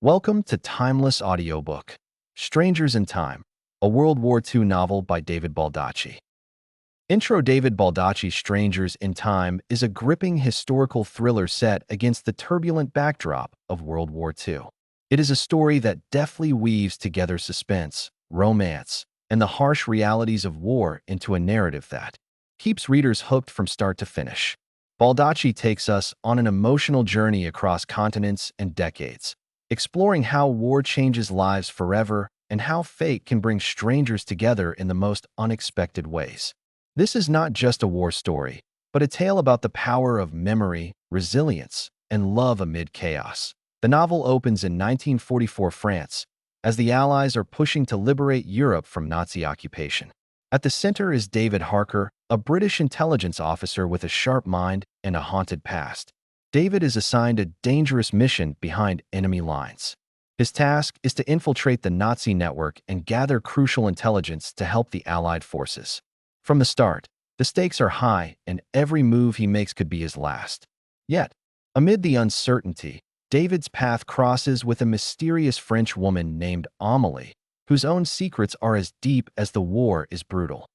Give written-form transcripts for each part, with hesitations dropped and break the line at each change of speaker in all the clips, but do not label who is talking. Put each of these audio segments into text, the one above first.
Welcome to Timeless Audiobook, Strangers in Time, a World War II novel by David Baldacci. Intro. David Baldacci's Strangers in Time is a gripping historical thriller set against the turbulent backdrop of World War II. It is a story that deftly weaves together suspense, romance, and the harsh realities of war into a narrative that keeps readers hooked from start to finish. Baldacci takes us on an emotional journey across continents and decades, exploring how war changes lives forever and how fate can bring strangers together in the most unexpected ways. This is not just a war story, but a tale about the power of memory, resilience, and love amid chaos. The novel opens in 1944 France, as the Allies are pushing to liberate Europe from Nazi occupation. At the center is David Harker, a British intelligence officer with a sharp mind and a haunted past. David is assigned a dangerous mission behind enemy lines. His task is to infiltrate the Nazi network and gather crucial intelligence to help the Allied forces. From the start, the stakes are high and every move he makes could be his last. Yet, amid the uncertainty, David's path crosses with a mysterious French woman named Amelie, whose own secrets are as deep as the war is brutal.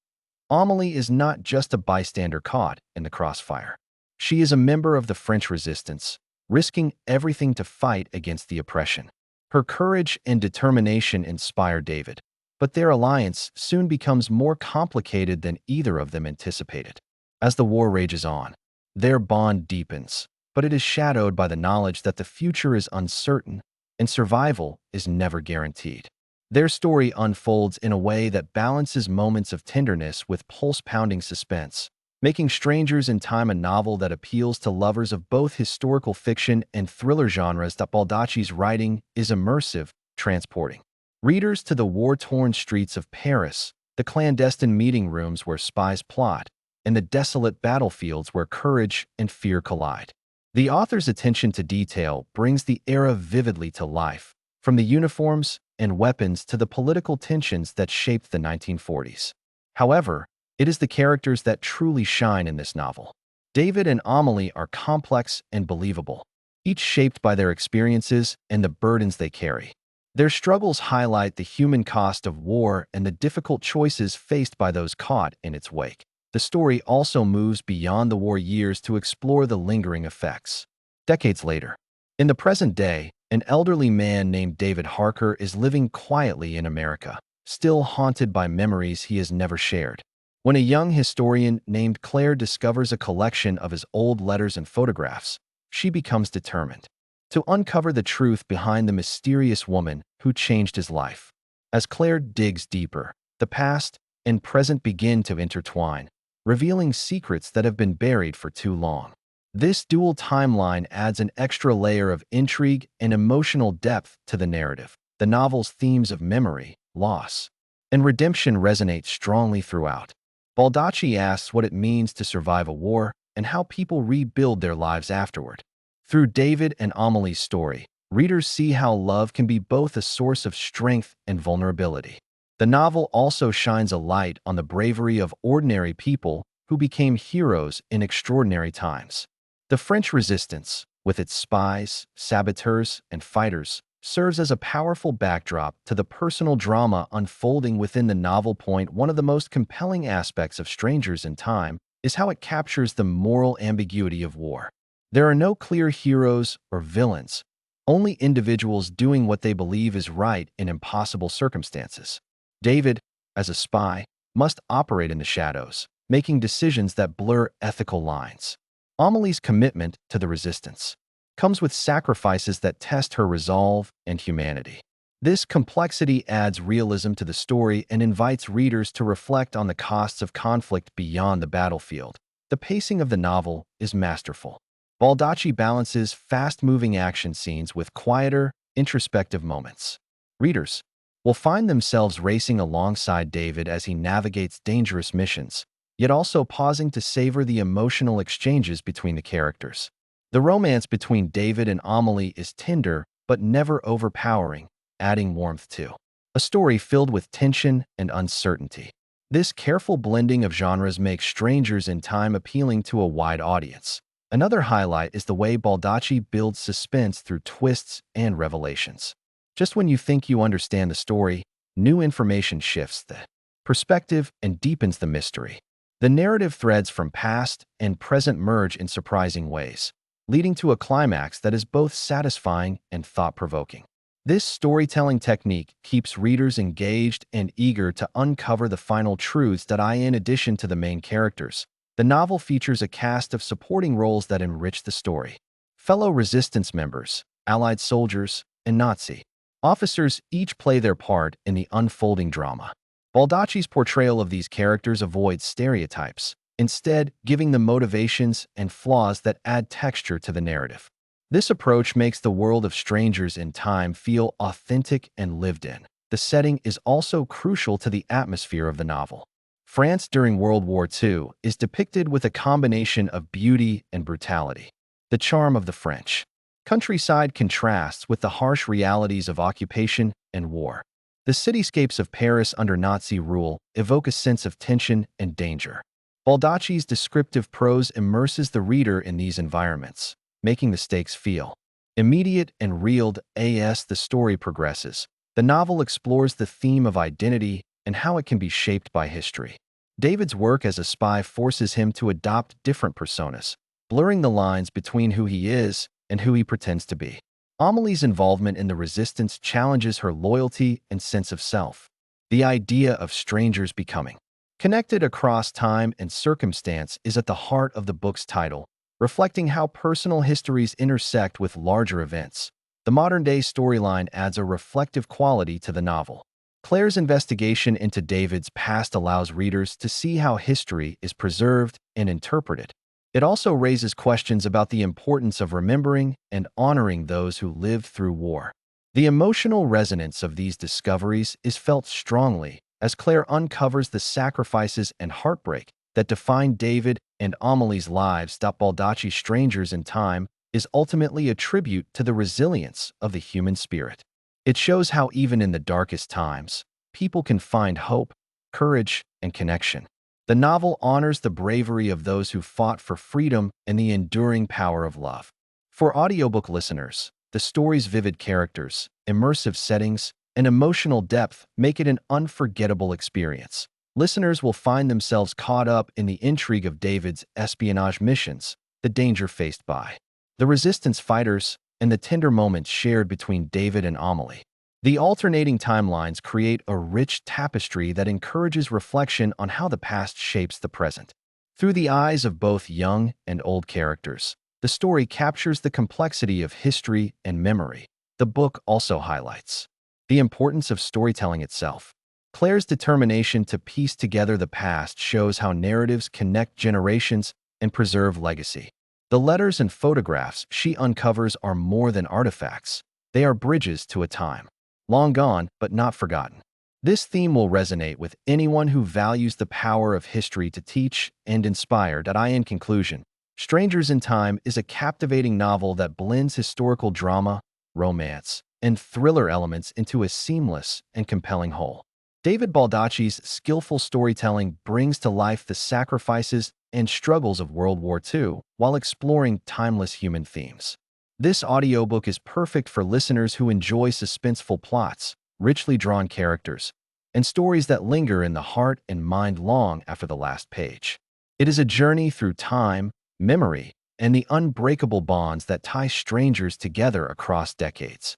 Amelie is not just a bystander caught in the crossfire. She is a member of the French resistance, risking everything to fight against the oppression. Her courage and determination inspire David, but their alliance soon becomes more complicated than either of them anticipated. As the war rages on, their bond deepens, but it is shadowed by the knowledge that the future is uncertain and survival is never guaranteed. Their story unfolds in a way that balances moments of tenderness with pulse-pounding suspense, making Strangers in Time a novel that appeals to lovers of both historical fiction and thriller genres. That Baldacci's writing is immersive, transporting readers to the war-torn streets of Paris, the clandestine meeting rooms where spies plot, and the desolate battlefields where courage and fear collide. The author's attention to detail brings the era vividly to life, from the uniforms and weapons to the political tensions that shaped the 1940s. However, it is the characters that truly shine in this novel. David and Amelie are complex and believable, each shaped by their experiences and the burdens they carry. Their struggles highlight the human cost of war and the difficult choices faced by those caught in its wake. The story also moves beyond the war years to explore the lingering effects. Decades later, in the present day, an elderly man named David Harker is living quietly in America, still haunted by memories he has never shared. When a young historian named Claire discovers a collection of his old letters and photographs, she becomes determined to uncover the truth behind the mysterious woman who changed his life. As Claire digs deeper, the past and present begin to intertwine, revealing secrets that have been buried for too long. This dual timeline adds an extra layer of intrigue and emotional depth to the narrative. The novel's themes of memory, loss, and redemption resonate strongly throughout. Baldacci asks what it means to survive a war and how people rebuild their lives afterward. Through David and Amelie's story, readers see how love can be both a source of strength and vulnerability. The novel also shines a light on the bravery of ordinary people who became heroes in extraordinary times. The French resistance, with its spies, saboteurs, and fighters, serves as a powerful backdrop to the personal drama unfolding within the novel. One of the most compelling aspects of Strangers in Time is how it captures the moral ambiguity of war. There are no clear heroes or villains, only individuals doing what they believe is right in impossible circumstances. David, as a spy, must operate in the shadows, making decisions that blur ethical lines. Amelie's commitment to the resistance comes with sacrifices that test her resolve and humanity. This complexity adds realism to the story and invites readers to reflect on the costs of conflict beyond the battlefield. The pacing of the novel is masterful. Baldacci balances fast-moving action scenes with quieter, introspective moments. Readers will find themselves racing alongside David as he navigates dangerous missions, yet also pausing to savor the emotional exchanges between the characters. The romance between David and Amelie is tender but never overpowering, adding warmth to a story filled with tension and uncertainty. This careful blending of genres makes Strangers in Time appealing to a wide audience. Another highlight is the way Baldacci builds suspense through twists and revelations. Just when you think you understand the story, new information shifts the perspective and deepens the mystery. The narrative threads from past and present merge in surprising ways, leading to a climax that is both satisfying and thought-provoking. This storytelling technique keeps readers engaged and eager to uncover the final truths that in addition to the main characters. The novel features a cast of supporting roles that enrich the story. Fellow resistance members, Allied soldiers, and Nazi officers each play their part in the unfolding drama. Baldacci's portrayal of these characters avoids stereotypes, instead giving them motivations and flaws that add texture to the narrative. This approach makes the world of Strangers in Time feel authentic and lived in. The setting is also crucial to the atmosphere of the novel. France during World War II is depicted with a combination of beauty and brutality. The charm of the French countryside contrasts with the harsh realities of occupation and war. The cityscapes of Paris under Nazi rule evoke a sense of tension and danger. Baldacci's descriptive prose immerses the reader in these environments, making the stakes feel immediate and real. As the story progresses, the novel explores the theme of identity and how it can be shaped by history. David's work as a spy forces him to adopt different personas, blurring the lines between who he is and who he pretends to be. Amelie's involvement in the resistance challenges her loyalty and sense of self. The idea of strangers becoming connected across time and circumstance is at the heart of the book's title, reflecting how personal histories intersect with larger events. The modern-day storyline adds a reflective quality to the novel. Claire's investigation into David's past allows readers to see how history is preserved and interpreted. It also raises questions about the importance of remembering and honoring those who lived through war. The emotional resonance of these discoveries is felt strongly as Claire uncovers the sacrifices and heartbreak that define David and Amelie's lives. Baldacci's Strangers in Time is ultimately a tribute to the resilience of the human spirit. It shows how even in the darkest times, people can find hope, courage, and connection. The novel honors the bravery of those who fought for freedom and the enduring power of love. For audiobook listeners, the story's vivid characters, immersive settings, and emotional depth make it an unforgettable experience. Listeners will find themselves caught up in the intrigue of David's espionage missions, the danger faced by the resistance fighters, and the tender moments shared between David and Amelie. The alternating timelines create a rich tapestry that encourages reflection on how the past shapes the present. Through the eyes of both young and old characters, the story captures the complexity of history and memory. The book also highlights the importance of storytelling itself. Claire's determination to piece together the past shows how narratives connect generations and preserve legacy. The letters and photographs she uncovers are more than artifacts. They are bridges to a time long gone but not forgotten. This theme will resonate with anyone who values the power of history to teach and inspire. In conclusion, Strangers in Time is a captivating novel that blends historical drama, romance, and thriller elements into a seamless and compelling whole. David Baldacci's skillful storytelling brings to life the sacrifices and struggles of World War II while exploring timeless human themes. This audiobook is perfect for listeners who enjoy suspenseful plots, richly drawn characters, and stories that linger in the heart and mind long after the last page. It is a journey through time, memory, and the unbreakable bonds that tie strangers together across decades.